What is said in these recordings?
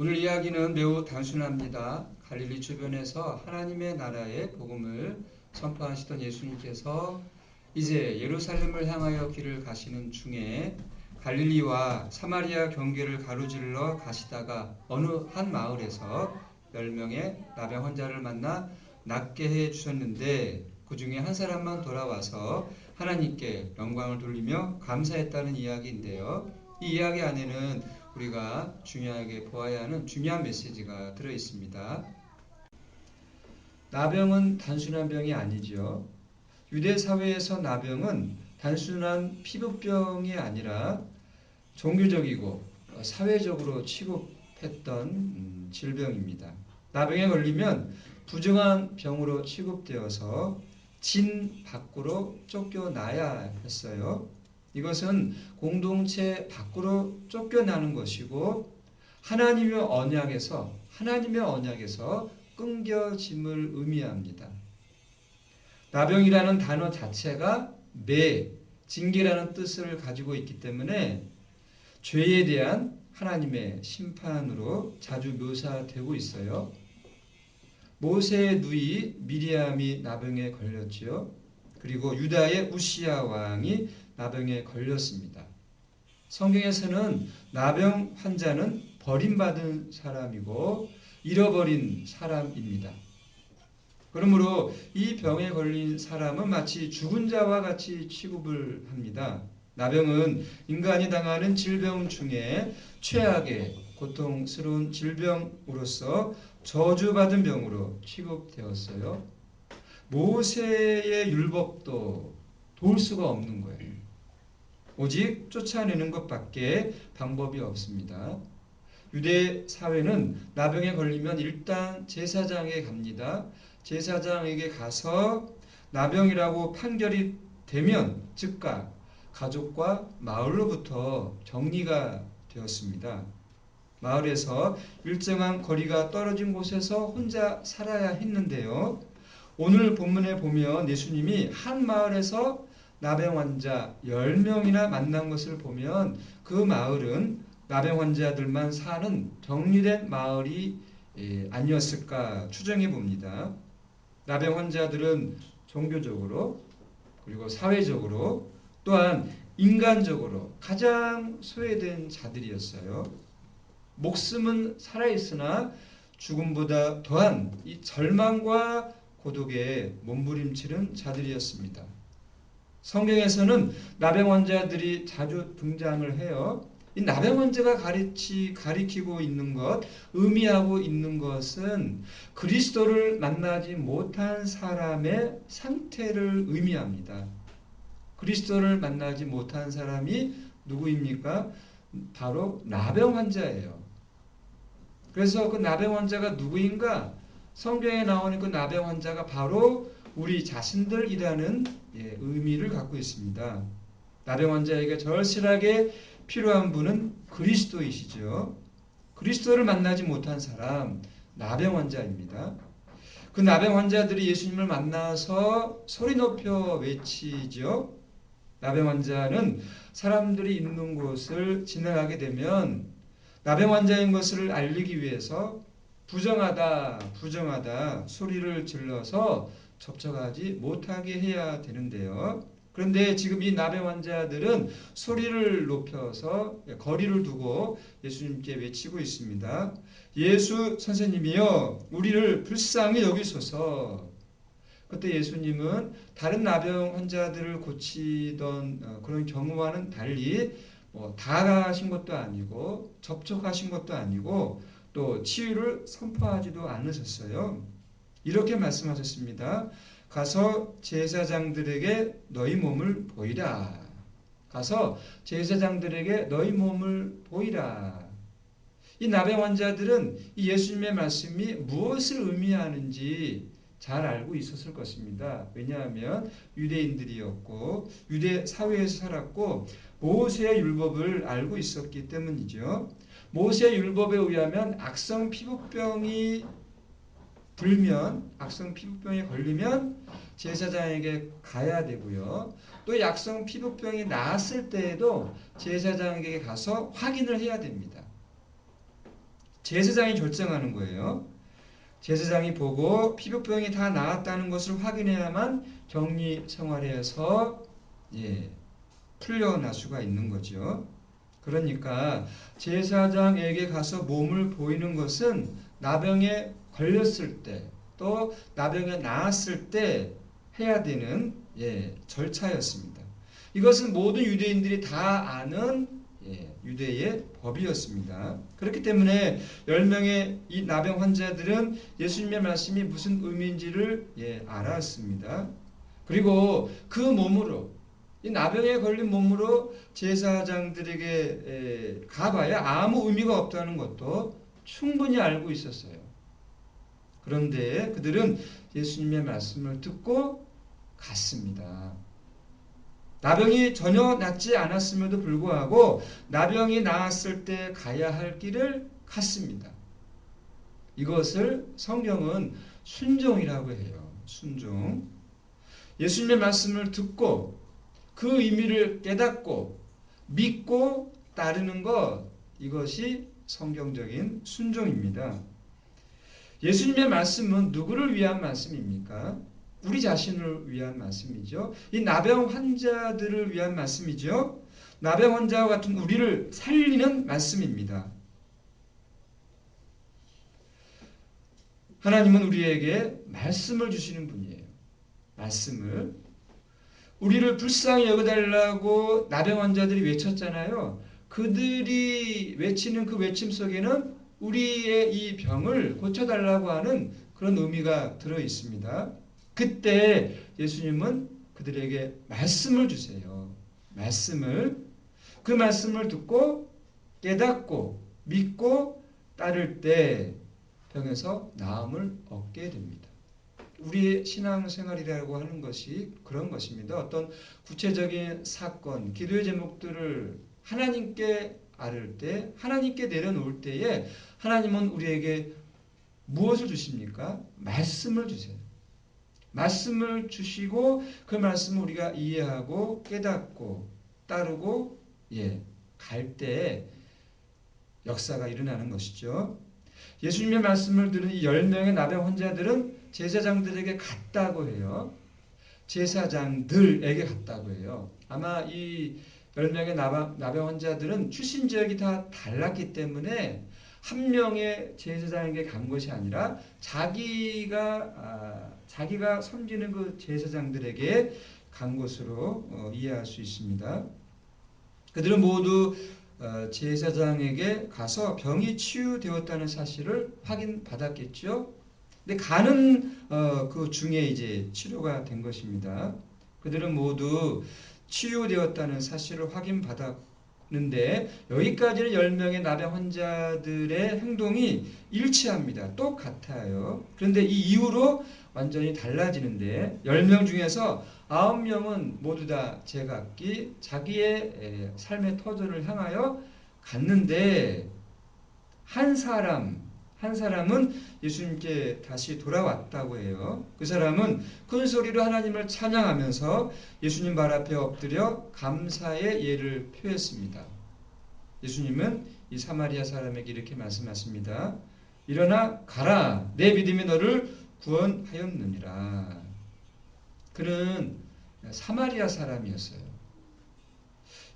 오늘 이야기는 매우 단순합니다. 갈릴리 주변에서 하나님의 나라의 복음을 선포하시던 예수님께서 이제 예루살렘을 향하여 길을 가시는 중에 갈릴리와 사마리아 경계를 가로질러 가시다가 어느 한 마을에서 10명의 나병 환자를 만나 낫게 해 주셨는데 그 중에 한 사람만 돌아와서 하나님께 영광을 돌리며 감사했다는 이야기인데요. 이 이야기 안에는 우리가 중요하게 보아야 하는 중요한 메시지가 들어 있습니다. 나병은 단순한 병이 아니죠. 유대 사회에서 나병은 단순한 피부병이 아니라 종교적이고 사회적으로 취급했던 질병입니다. 나병에 걸리면 부정한 병으로 취급되어서 진 밖으로 쫓겨나야 했어요. 이것은 공동체 밖으로 쫓겨나는 것이고 하나님의 언약에서 끊겨짐을 의미합니다. 나병이라는 단어 자체가 징계라는 뜻을 가지고 있기 때문에 죄에 대한 하나님의 심판으로 자주 묘사되고 있어요. 모세의 누이 미리암이 나병에 걸렸지요. 그리고 유다의 우시야 왕이 나병에 걸렸습니다. 성경에서는 나병 환자는 버림받은 사람이고 잃어버린 사람입니다. 그러므로 이 병에 걸린 사람은 마치 죽은 자와 같이 취급을 합니다. 나병은 인간이 당하는 질병 중에 최악의 고통스러운 질병으로서 저주받은 병으로 취급되었어요. 모세의 율법도 도울 수가 없는 거예요. 오직 쫓아내는 것밖에 방법이 없습니다. 유대 사회는 나병에 걸리면 일단 제사장에게 갑니다. 제사장에게 가서 나병이라고 판결이 되면 즉각 가족과 마을로부터 격리가 되었습니다. 마을에서 일정한 거리가 떨어진 곳에서 혼자 살아야 했는데요. 오늘 본문에 보면 예수님이 한 마을에서 나병 환자 10명이나 만난 것을 보면 그 마을은 나병 환자들만 사는 격리된 마을이 아니었을까 추정해 봅니다. 나병 환자들은 종교적으로 그리고 사회적으로 또한 인간적으로 가장 소외된 자들이었어요. 목숨은 살아있으나 죽음보다 더한 이 절망과 고독에 몸부림치는 자들이었습니다. 성경에서는 나병 환자들이 자주 등장을 해요. 이 나병 환자가 가리키고 있는 것, 의미하고 있는 것은 그리스도를 만나지 못한 사람의 상태를 의미합니다. 그리스도를 만나지 못한 사람이 누구입니까? 바로 나병 환자예요. 그래서 그 나병 환자가 누구인가? 성경에 나오는 그 나병 환자가 바로 우리 자신들이라는 의미를 갖고 있습니다. 나병 환자에게 절실하게 필요한 분은 그리스도이시죠. 그리스도를 만나지 못한 사람, 나병 환자입니다. 그 나병 환자들이 예수님을 만나서 소리 높여 외치죠. 나병 환자는 사람들이 있는 곳을 지나가게 되면 나병 환자인 것을 알리기 위해서 부정하다 소리를 질러서 접촉하지 못하게 해야 되는데요. 그런데 지금 이 나병 환자들은 소리를 높여서 거리를 두고 예수님께 외치고 있습니다. 예수 선생님이여 우리를 불쌍히 여기소서. 그때 예수님은 다른 나병 환자들을 고치던 그런 경우와는 달리 다가가신 것도 아니고 접촉하신 것도 아니고 또 치유를 선포하지도 않으셨어요. 이렇게 말씀하셨습니다. 가서 제사장들에게 너희 몸을 보이라. 가서 제사장들에게 너희 몸을 보이라. 이 나병 환자들은 이 예수님의 말씀이 무엇을 의미하는지 잘 알고 있었을 것입니다. 왜냐하면 유대인들이었고 유대 사회에서 살았고 모세의 율법을 알고 있었기 때문이죠. 모세의 율법에 의하면 악성 피부병이 걸리면 제사장에게 가야 되고요. 또 악성 피부병이 나았을 때에도 제사장에게 가서 확인을 해야 됩니다. 제사장이 결정하는 거예요. 제사장이 보고 피부병이 다 나았다는 것을 확인해야만 격리 생활에서 풀려날 수가 있는 거죠. 그러니까 제사장에게 가서 몸을 보이는 것은 나병에 걸렸을 때, 또 나병에 나았을 때 해야 되는 절차였습니다. 이것은 모든 유대인들이 다 아는 유대의 법이었습니다. 그렇기 때문에 10명의 이 나병 환자들은 예수님의 말씀이 무슨 의미인지를 알았습니다. 그리고 그 몸으로, 이 나병에 걸린 몸으로 제사장들에게 가봐야 아무 의미가 없다는 것도 충분히 알고 있었어요. 그런데 그들은 예수님의 말씀을 듣고 갔습니다. 나병이 전혀 낫지 않았음에도 불구하고 나병이 나았을 때 가야 할 길을 갔습니다. 이것을 성경은 순종이라고 해요. 순종. 예수님의 말씀을 듣고 그 의미를 깨닫고 믿고 따르는 것, 이것이 성경적인 순종입니다. 예수님의 말씀은 누구를 위한 말씀입니까? 우리 자신을 위한 말씀이죠. 이 나병 환자들을 위한 말씀이죠. 나병 환자와 같은 우리를 살리는 말씀입니다. 하나님은 우리에게 말씀을 주시는 분이에요. 말씀을. 우리를 불쌍히 여겨달라고 나병 환자들이 외쳤잖아요. 그들이 외치는 그 외침 속에는 우리의 이 병을 고쳐달라고 하는 그런 의미가 들어 있습니다. 그때 예수님은 그들에게 말씀을 주세요. 말씀을. 그 말씀을 듣고 깨닫고 믿고 따를 때 병에서 나음을 얻게 됩니다. 우리의 신앙생활이라고 하는 것이 그런 것입니다. 어떤 구체적인 사건, 기도의 제목들을 하나님께 아를 때, 하나님께 내려놓을 때에 하나님은 우리에게 무엇을 주십니까? 말씀을 주세요. 말씀을 주시고 그 말씀을 우리가 이해하고 깨닫고 따르고 갈 때 역사가 일어나는 것이죠. 예수님의 말씀을 들은 이 10명의 나병 환자들은 제사장들에게 갔다고 해요. 제사장들에게 갔다고 해요. 아마 이 10명의 나병 환자들은 출신 지역이 다 달랐기 때문에 한 명의 제사장에게 간 것이 아니라 자기가 섬기는 그 제사장들에게 간 것으로 이해할 수 있습니다. 그들은 모두 제사장에게 가서 병이 치유되었다는 사실을 확인받았겠죠. 근데 가는 그 중에 이제 치료가 된 것입니다. 그들은 모두 치유되었다는 사실을 확인받았는데 여기까지는 10명의 나병 환자들의 행동이 일치합니다. 똑같아요. 그런데 이 이후로 완전히 달라지는데 10명 중에서 9명은 모두 다 제각기 자기의 삶의 터전을 향하여 갔는데 한 사람은 예수님께 다시 돌아왔다고 해요. 그 사람은 큰 소리로 하나님을 찬양하면서 예수님 발 앞에 엎드려 감사의 예를 표했습니다. 예수님은 이 사마리아 사람에게 이렇게 말씀하십니다. 일어나 가라. 내 믿음이 너를 구원하였느니라. 그는 사마리아 사람이었어요.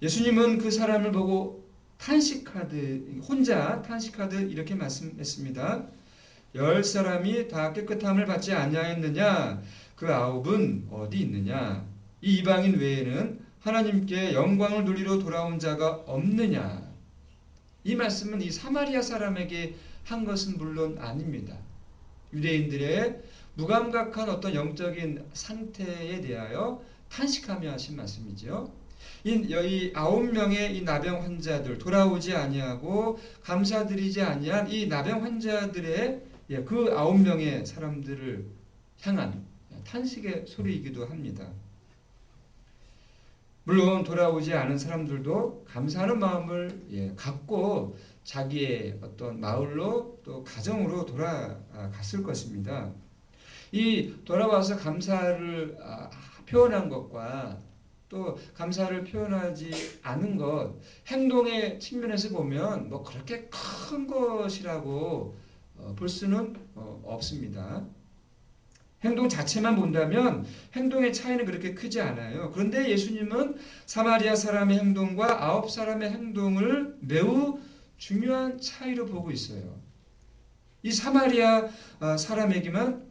예수님은 그 사람을 보고 혼자 탄식하듯 이렇게 말씀했습니다. 10사람이 다 깨끗함을 받지 아니하였느냐? 그 9은 어디 있느냐? 이 이방인 외에는 하나님께 영광을 돌리러 돌아온 자가 없느냐? 이 말씀은 이 사마리아 사람에게 한 것은 물론 아닙니다. 유대인들의 무감각한 어떤 영적인 상태에 대하여 탄식하며 하신 말씀이죠. 이 9명의 이 나병 환자들, 돌아오지 아니하고 감사드리지 아니한 이 나병 환자들의 그 9명의 사람들을 향한 탄식의 소리이기도 합니다. 물론 돌아오지 않은 사람들도 감사하는 마음을 갖고 자기의 어떤 마을로 또 가정으로 돌아갔을 것입니다. 이 돌아와서 감사를 표현한 것과 또 감사를 표현하지 않은 것, 행동의 측면에서 보면 뭐 그렇게 큰 것이라고 볼 수는 없습니다. 행동 자체만 본다면 행동의 차이는 그렇게 크지 않아요. 그런데 예수님은 사마리아 사람의 행동과 아홉 사람의 행동을 매우 중요한 차이로 보고 있어요. 이 사마리아 사람에게만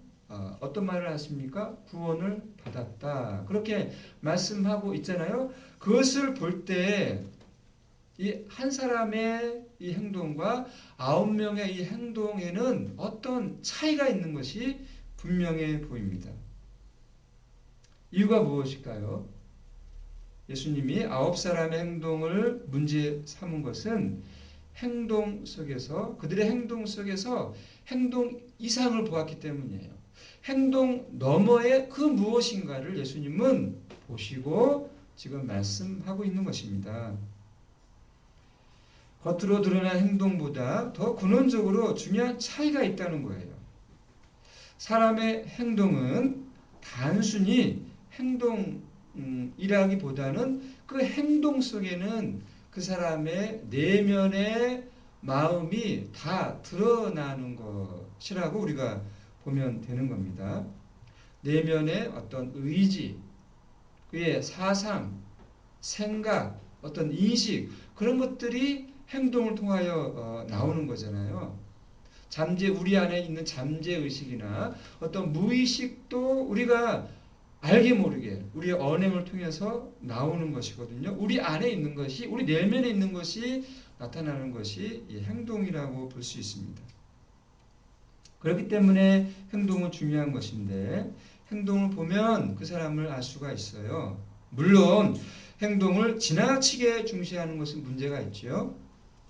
어떤 말을 하십니까? 구원을 받았다. 그렇게 말씀하고 있잖아요. 그것을 볼 때 이 한 사람의 이 행동과 아홉 명의 이 행동에는 어떤 차이가 있는 것이 분명해 보입니다. 이유가 무엇일까요? 예수님이 아홉 사람의 행동을 문제 삼은 것은 행동 속에서 그들의 행동 속에서 행동 이상을 보았기 때문이에요. 행동 너머의 그 무엇인가를 예수님은 보시고 지금 말씀하고 있는 것입니다. 겉으로 드러난 행동보다 더 근원적으로 중요한 차이가 있다는 거예요. 사람의 행동은 단순히 행동이라기보다는 그 행동 속에는 그 사람의 내면의 마음이 다 드러나는 것이라고 우리가 보면 되는 겁니다. 내면의 어떤 의지, 그의 사상, 생각, 어떤 인식 그런 것들이 행동을 통하여 나오는 거잖아요. 우리 안에 있는 잠재의식이나 어떤 무의식도 우리가 알게 모르게 우리의 언행을 통해서 나오는 것이거든요. 우리 안에 있는 것이, 우리 내면에 있는 것이 나타나는 것이 이 행동이라고 볼 수 있습니다. 그렇기 때문에 행동은 중요한 것인데 행동을 보면 그 사람을 알 수가 있어요. 물론 행동을 지나치게 중시하는 것은 문제가 있죠.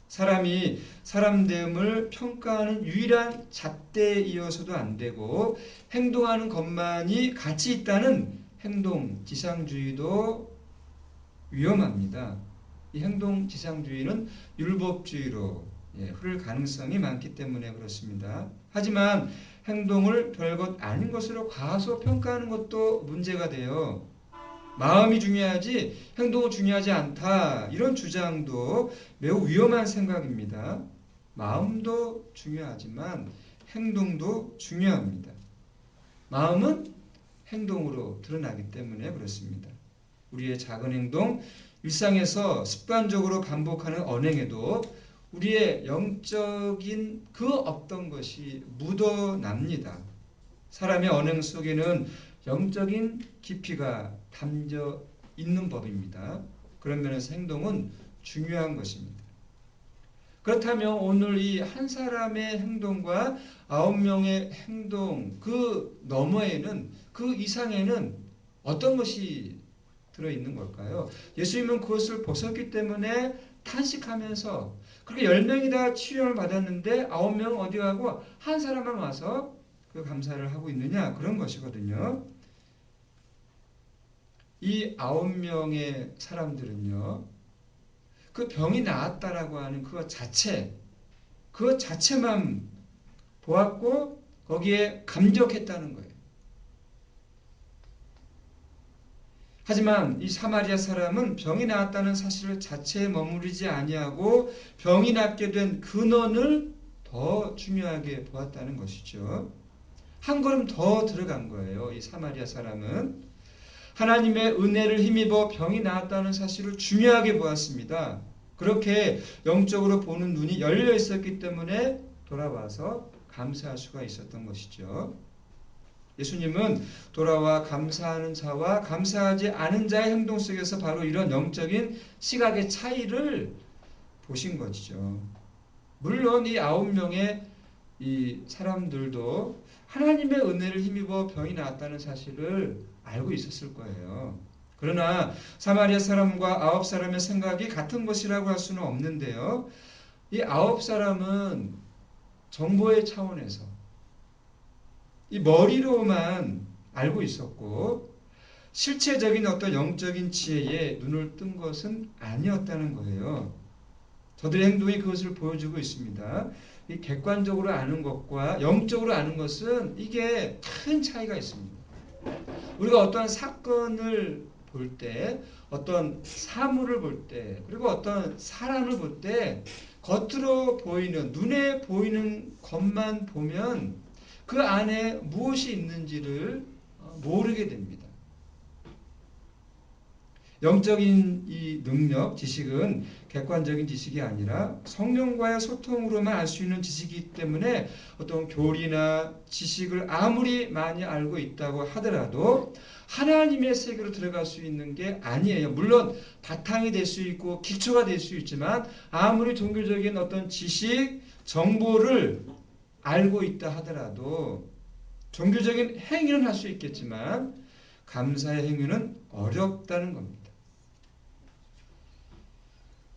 사람이 사람됨을 평가하는 유일한 잣대이어서도 안 되고 행동하는 것만이 가치 있다는 행동 지상주의도 위험합니다. 이 행동 지상주의는 율법주의로 흐를 가능성이 많기 때문에 그렇습니다. 하지만 행동을 별것 아닌 것으로 과소평가하는 것도 문제가 돼요. 마음이 중요하지 행동은 중요하지 않다. 이런 주장도 매우 위험한 생각입니다. 마음도 중요하지만 행동도 중요합니다. 마음은 행동으로 드러나기 때문에 그렇습니다. 우리의 작은 행동, 일상에서 습관적으로 반복하는 언행에도 우리의 영적인 그 어떤 것이 묻어납니다. 사람의 언행 속에는 영적인 깊이가 담겨 있는 법입니다. 그런 면에서 행동은 중요한 것입니다. 그렇다면 오늘 이 한 사람의 행동과 아홉 명의 행동 그 너머에는 그 이상에는 어떤 것이 들어있는 걸까요? 예수님은 그것을 보셨기 때문에 탄식하면서 그렇게 10명이 다 치유를 받았는데 9명은 어디 가고 한 사람만 와서 그 감사를 하고 있느냐 그런 것이거든요. 이 9명의 사람들은요. 그 병이 나았다라고 하는 그것 자체만 보았고 거기에 감격했다는 거예요. 하지만 이 사마리아 사람은 병이 나았다는 사실 자체에 머무르지 아니하고 병이 낫게 된 근원을 더 중요하게 보았다는 것이죠. 한 걸음 더 들어간 거예요. 이 사마리아 사람은 하나님의 은혜를 힘입어 병이 나았다는 사실을 중요하게 보았습니다. 그렇게 영적으로 보는 눈이 열려 있었기 때문에 돌아와서 감사할 수가 있었던 것이죠. 예수님은 돌아와 감사하는 자와 감사하지 않은 자의 행동 속에서 바로 이런 영적인 시각의 차이를 보신 것이죠. 물론 이 9명의 이 사람들도 하나님의 은혜를 힘입어 병이 나았다는 사실을 알고 있었을 거예요. 그러나 사마리아 사람과 9사람의 생각이 같은 것이라고 할 수는 없는데요. 이 9사람은 정보의 차원에서 이 머리로만 알고 있었고 실체적인 어떤 영적인 지혜에 눈을 뜬 것은 아니었다는 거예요. 저들의 행동이 그것을 보여주고 있습니다. 이 객관적으로 아는 것과 영적으로 아는 것은 이게 큰 차이가 있습니다. 우리가 어떠한 사건을 볼 때, 어떤 사물을 볼 때, 그리고 어떤 사람을 볼 때 겉으로 보이는, 눈에 보이는 것만 보면 그 안에 무엇이 있는지를 모르게 됩니다. 영적인 이 능력, 지식은 객관적인 지식이 아니라 성령과의 소통으로만 알 수 있는 지식이기 때문에 어떤 교리나 지식을 아무리 많이 알고 있다고 하더라도 하나님의 세계로 들어갈 수 있는 게 아니에요. 물론 바탕이 될 수 있고 기초가 될 수 있지만 아무리 종교적인 어떤 지식, 정보를 알고 있다 하더라도 종교적인 행위는 할 수 있겠지만 감사의 행위는 어렵다는 겁니다.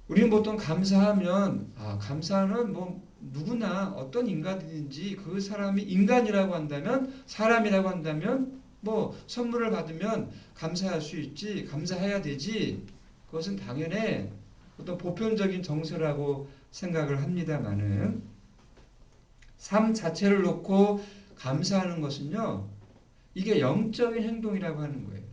우리는 보통 감사하면 감사는 뭐 누구나 어떤 인간이든지 그 사람이 인간이라고 한다면 사람이라고 한다면 뭐 선물을 받으면 감사할 수 있지 감사해야 되지 그것은 당연히 어떤 보편적인 정서라고 생각을 합니다마는 삶 자체를 놓고 감사하는 것은요 이게 영적인 행동이라고 하는 거예요.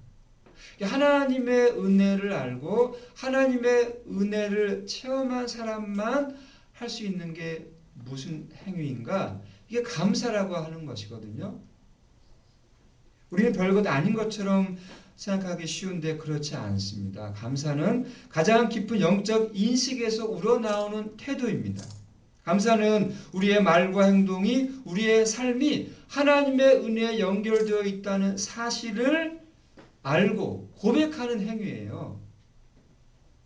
하나님의 은혜를 알고 하나님의 은혜를 체험한 사람만 할 수 있는 게 무슨 행위인가? 이게 감사라고 하는 것이거든요. 우리는 별것 아닌 것처럼 생각하기 쉬운데 그렇지 않습니다. 감사는 가장 깊은 영적 인식에서 우러나오는 태도입니다. 감사는 우리의 말과 행동이 우리의 삶이 하나님의 은혜에 연결되어 있다는 사실을 알고 고백하는 행위예요.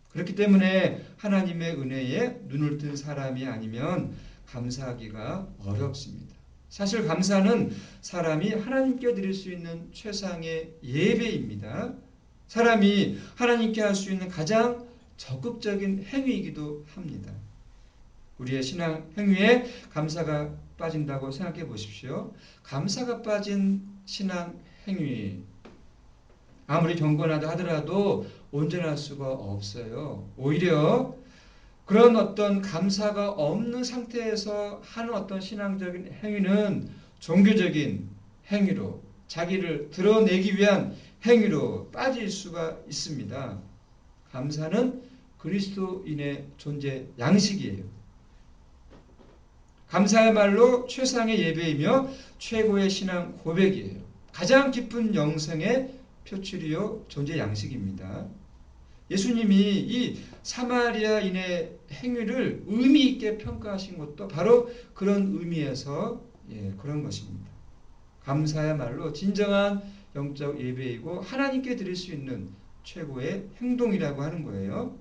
그렇기 때문에 하나님의 은혜에 눈을 뜬 사람이 아니면 감사하기가 어렵습니다. 사실 감사는 사람이 하나님께 드릴 수 있는 최상의 예배입니다. 사람이 하나님께 할 수 있는 가장 적극적인 행위이기도 합니다. 우리의 신앙 행위에 감사가 빠진다고 생각해 보십시오. 감사가 빠진 신앙 행위 아무리 경건하다 하더라도 온전할 수가 없어요. 오히려 그런 어떤 감사가 없는 상태에서 하는 어떤 신앙적인 행위는 종교적인 행위로 자기를 드러내기 위한 행위로 빠질 수가 있습니다. 감사는 그리스도인의 존재 양식이에요. 감사야말로 최상의 예배이며 최고의 신앙 고백이에요. 가장 깊은 영성의 표출이요 존재 양식입니다. 예수님이 이 사마리아인의 행위를 의미 있게 평가하신 것도 바로 그런 의미에서 그런 것입니다. 감사야말로 진정한 영적 예배이고 하나님께 드릴 수 있는 최고의 행동이라고 하는 거예요.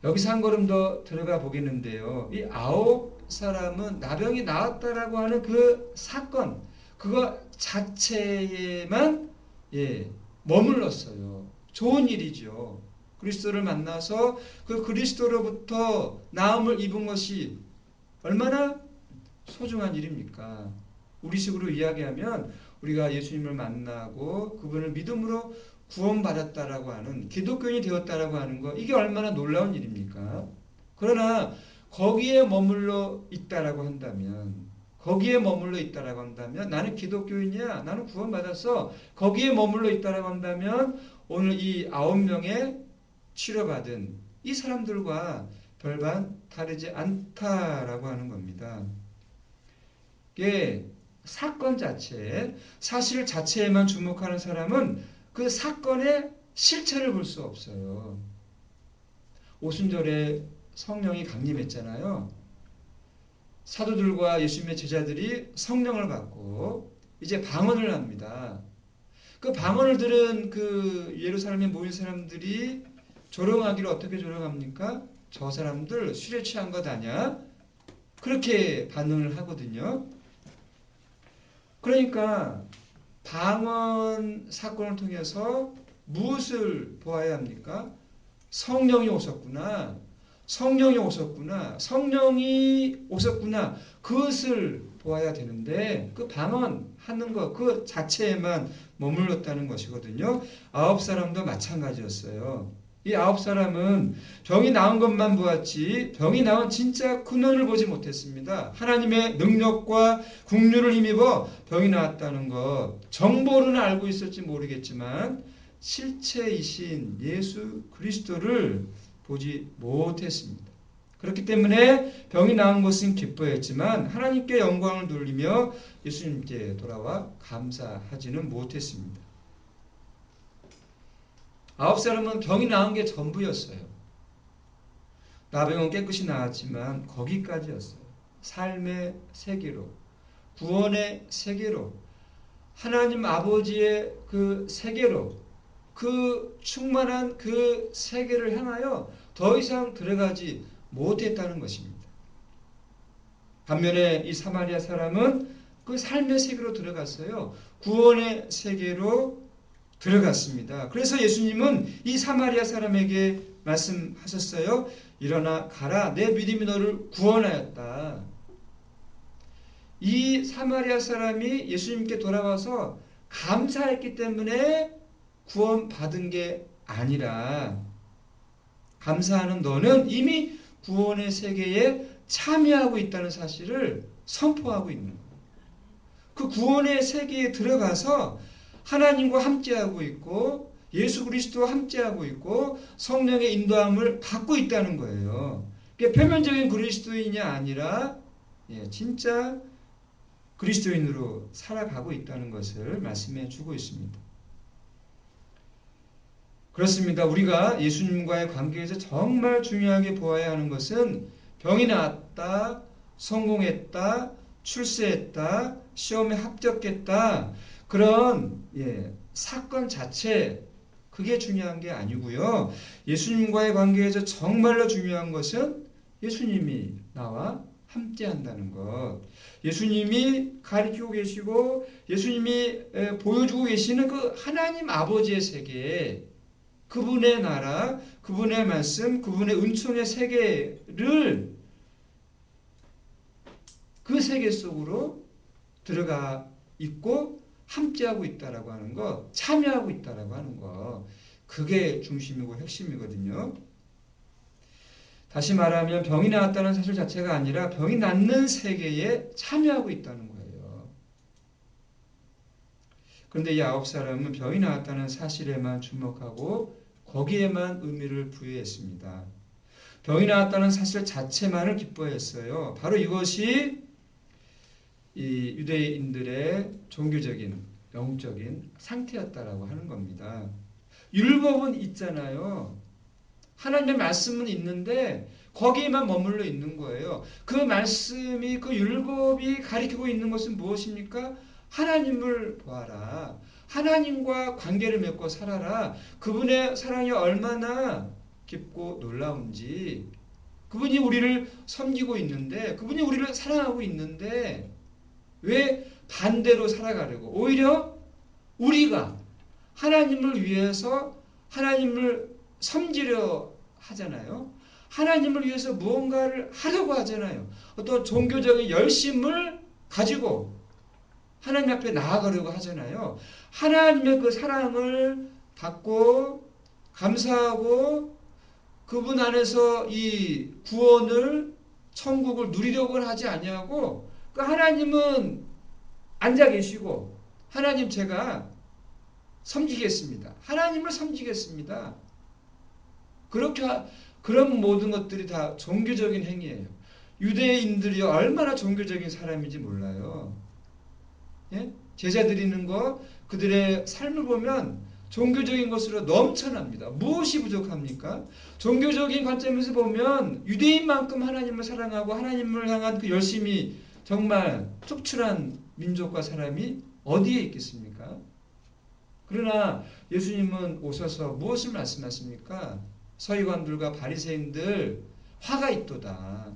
여기서 한 걸음 더 들어가 보겠는데요. 이 9사람은 나병이 나았다라고 하는 그 사건 그거 자체에만 머물렀어요. 좋은 일이죠. 그리스도를 만나서 그 그리스도로부터 나음을 입은 것이 얼마나 소중한 일입니까? 우리식으로 이야기하면 우리가 예수님을 만나고 그분을 믿음으로 구원받았다라고 하는 기독교인이 되었다라고 하는 거 이게 얼마나 놀라운 일입니까? 그러나 거기에 머물러 있다라고 한다면 나는 기독교인이야. 나는 구원받았어. 거기에 머물러 있다라고 한다면 오늘 이 9명의 치료받은 이 사람들과 별반 다르지 않다라고 하는 겁니다. 이게 사건 자체, 사실 자체에만 주목하는 사람은 그 사건의 실체를 볼 수 없어요. 오순절에 성령이 강림했잖아요. 사도들과 예수님의 제자들이 성령을 받고 이제 방언을 합니다. 그 방언을 들은 그 예루살렘에 모인 사람들이 조롱하기를 어떻게 조롱합니까? 저 사람들 술에 취한 것 아냐? 그렇게 반응을 하거든요. 그러니까 방언 사건을 통해서 무엇을 보아야 합니까? 성령이 오셨구나. 성령이 오셨구나. 그것을 보아야 되는데 그 방언하는 것 그 자체에만 머물렀다는 것이거든요. 9사람도 마찬가지였어요. 이 9사람은 병이 나은 것만 보았지 병이 나은 진짜 근원을 보지 못했습니다. 하나님의 능력과 긍휼을 힘입어 병이 나았다는 것 정보는 알고 있을지 모르겠지만 실체이신 예수 그리스도를 보지 못했습니다. 그렇기 때문에 병이 나은 것은 기뻐했지만 하나님께 영광을 돌리며 예수님께 돌아와 감사하지는 못했습니다. 9사람은 병이 나은 게 전부였어요. 나병은 깨끗이 나았지만 거기까지였어요. 삶의 세계로, 구원의 세계로, 하나님 아버지의 그 세계로, 그 충만한 그 세계를 향하여 더 이상 들어가지 못했다는 것입니다. 반면에 이 사마리아 사람은 그 삶의 세계로 들어갔어요. 구원의 세계로 들어갔습니다. 그래서 예수님은 이 사마리아 사람에게 말씀하셨어요. 일어나 가라. 내 믿음이 너를 구원하였다. 이 사마리아 사람이 예수님께 돌아와서 감사했기 때문에 구원받은 게 아니라 감사하는 너는 이미 구원의 세계에 참여하고 있다는 사실을 선포하고 있는 거예요. 그 구원의 세계에 들어가서 하나님과 함께하고 있고 예수 그리스도와 함께하고 있고 성령의 인도함을 받고 있다는 거예요. 그러니까 표면적인 그리스도인이 아니라 진짜 그리스도인으로 살아가고 있다는 것을 말씀해 주고 있습니다. 그렇습니다. 우리가 예수님과의 관계에서 정말 중요하게 보아야 하는 것은 병이 나았다, 성공했다, 출세했다, 시험에 합격했다 그런 사건 자체 그게 중요한 게 아니고요. 예수님과의 관계에서 정말로 중요한 것은 예수님이 나와 함께한다는 것. 예수님이 가르치고 계시고 예수님이 보여주고 계시는 그 하나님 아버지의 세계 그분의 나라, 그분의 말씀, 그분의 은총의 세계를 그 세계 속으로 들어가 있고 함께하고 있다라고 하는 것, 참여하고 있다라고 하는 것, 그게 중심이고 핵심이거든요. 다시 말하면 병이 나았다는 사실 자체가 아니라 병이 낫는 세계에 참여하고 있다는 거예요. 그런데 이 9사람은 병이 나았다는 사실에만 주목하고 거기에만 의미를 부여했습니다. 병이 나았다는 사실 자체만을 기뻐했어요. 바로 이것이 이 유대인들의 종교적인 영적인 상태였다라고 하는 겁니다. 율법은 있잖아요. 하나님의 말씀은 있는데 거기에만 머물러 있는 거예요. 그 말씀이 그 율법이 가리키고 있는 것은 무엇입니까? 하나님을 보아라. 하나님과 관계를 맺고 살아라. 그분의 사랑이 얼마나 깊고 놀라운지 그분이 우리를 섬기고 있는데 그분이 우리를 사랑하고 있는데 왜 반대로 살아가려고 오히려 우리가 하나님을 위해서 하나님을 섬기려 하잖아요. 하나님을 위해서 무언가를 하려고 하잖아요. 어떤 종교적인 열심을 가지고 하나님 앞에 나아가려고 하잖아요. 하나님의 그 사랑을 받고 감사하고 그분 안에서 이 구원을 천국을 누리려고 하지 아니하고 그 하나님은 앉아 계시고 하나님 제가 섬기겠습니다. 하나님을 섬기겠습니다. 그런 모든 것들이 다 종교적인 행위예요. 유대인들이 얼마나 종교적인 사람인지 몰라요. 예? 제사 드리는 거 그들의 삶을 보면 종교적인 것으로 넘쳐납니다. 무엇이 부족합니까? 종교적인 관점에서 보면 유대인만큼 하나님을 사랑하고 하나님을 향한 그 열심이 정말 특출한 민족과 사람이 어디에 있겠습니까? 그러나 예수님은 오셔서 무엇을 말씀하십니까? 서기관들과 바리새인들 화가 있도다.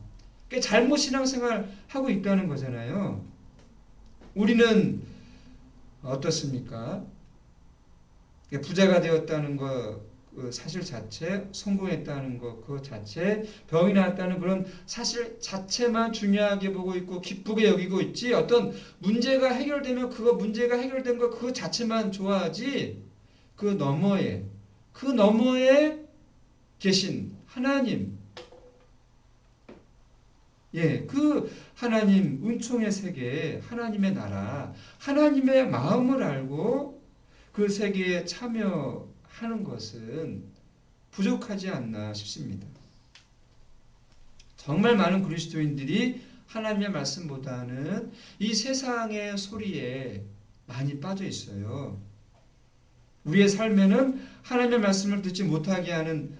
그러니까 잘못 신앙생활 하고 있다는 거잖아요. 우리는 어떻습니까? 부자가 되었다는 것, 그 사실 자체, 성공했다는 것, 그 자체, 병이 나았다는 그런 사실 자체만 중요하게 보고 있고 기쁘게 여기고 있지 어떤 문제가 해결되면 그거 문제가 해결된 것 그 자체만 좋아하지 그 너머에 계신 하나님 그 하나님 은총의 세계 하나님의 나라 하나님의 마음을 알고 그 세계에 참여하고 하는 것은 부족하지 않나 싶습니다. 정말 많은 그리스도인들이 하나님의 말씀보다는 이 세상의 소리에 많이 빠져 있어요. 우리의 삶에는 하나님의 말씀을 듣지 못하게 하는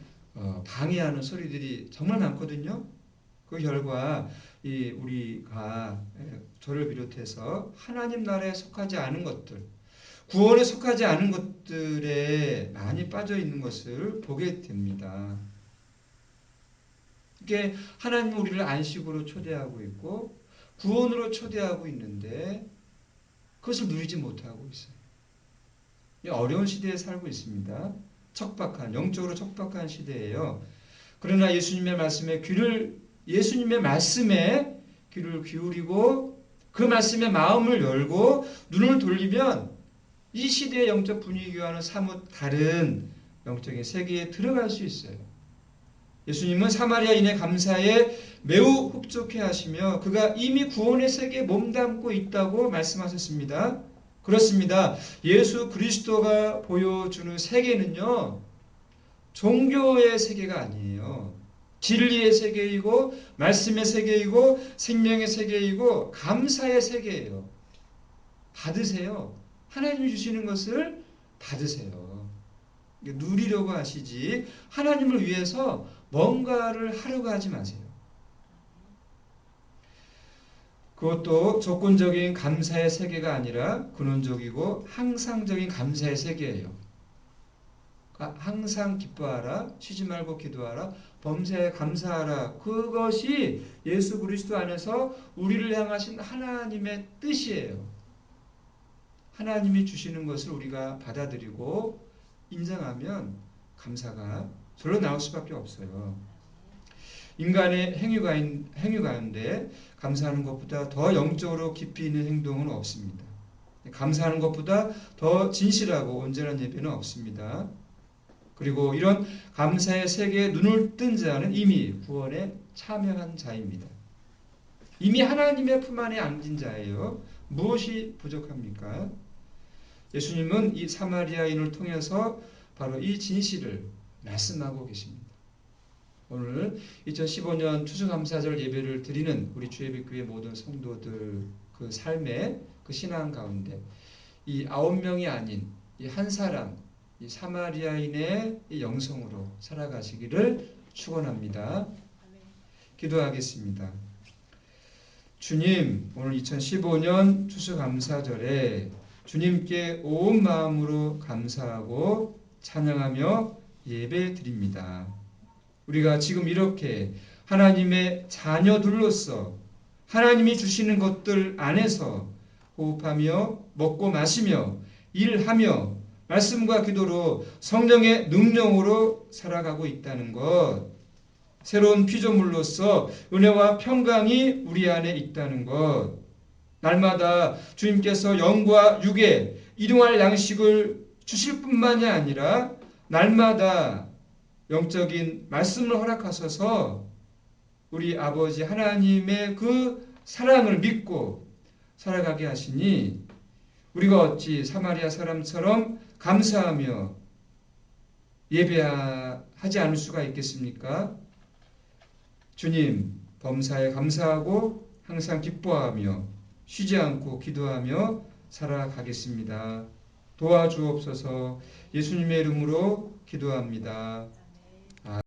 방해하는 소리들이 정말 많거든요. 그 결과 우리가 저를 비롯해서 하나님 나라에 속하지 않은 것들, 구원에 속하지 않은 것들에 많이 빠져 있는 것을 보게 됩니다. 이게 하나님은 우리를 안식으로 초대하고 있고 구원으로 초대하고 있는데 그것을 누리지 못하고 있어요. 어려운 시대에 살고 있습니다. 영적으로 척박한 시대예요. 그러나 예수님의 말씀에 귀를 기울이고 그 말씀에 마음을 열고 눈을 돌리면 이 시대의 영적 분위기와는 사뭇 다른 영적인 세계에 들어갈 수 있어요. 예수님은 사마리아인의 감사에 매우 흡족해 하시며 그가 이미 구원의 세계에 몸담고 있다고 말씀하셨습니다. 그렇습니다. 예수 그리스도가 보여주는 세계는요, 종교의 세계가 아니에요. 진리의 세계이고 말씀의 세계이고 생명의 세계이고 감사의 세계예요. 받으세요. 하나님이 주시는 것을 받으세요. 누리려고 하시지 하나님을 위해서 뭔가를 하려고 하지 마세요. 그것도 조건적인 감사의 세계가 아니라 근원적이고 항상적인 감사의 세계예요. 항상 기뻐하라, 쉬지 말고 기도하라, 범사에 감사하라. 그것이 예수 그리스도 안에서 우리를 향하신 하나님의 뜻이에요. 하나님이 주시는 것을 우리가 받아들이고 인정하면 감사가 절로 나올 수밖에 없어요. 인간의 행위 가운데 감사하는 것보다 더 영적으로 깊이 있는 행동은 없습니다. 감사하는 것보다 더 진실하고 온전한 예배는 없습니다. 그리고 이런 감사의 세계에 눈을 뜬 자는 이미 구원에 참여한 자입니다. 이미 하나님의 품 안에 안긴 자예요. 무엇이 부족합니까? 예수님은 이 사마리아인을 통해서 바로 이 진실을 말씀하고 계십니다. 오늘 2015년 추수감사절 예배를 드리는 우리 주예비교회 모든 성도들 그 삶의 그 신앙 가운데 이 9명이 아닌 이 한 사람, 이 사마리아인의 이 영성으로 살아가시기를 축원합니다. 기도하겠습니다. 주님, 오늘 2015년 추수감사절에 주님께 온 마음으로 감사하고 찬양하며 예배 드립니다. 우리가 지금 이렇게 하나님의 자녀들로서 하나님이 주시는 것들 안에서 호흡하며 먹고 마시며 일하며 말씀과 기도로 성령의 능력으로 살아가고 있다는 것, 새로운 피조물로서 은혜와 평강이 우리 안에 있다는 것, 날마다 주님께서 영과 육에 일용할 양식을 주실 뿐만이 아니라 날마다 영적인 말씀을 허락하셔서 우리 아버지 하나님의 그 사랑을 믿고 살아가게 하시니 우리가 어찌 사마리아 사람처럼 감사하며 예배하지 않을 수가 있겠습니까? 주님, 범사에 감사하고 항상 기뻐하며 쉬지 않고 기도하며 살아가겠습니다. 도와주옵소서. 예수님의 이름으로 기도합니다.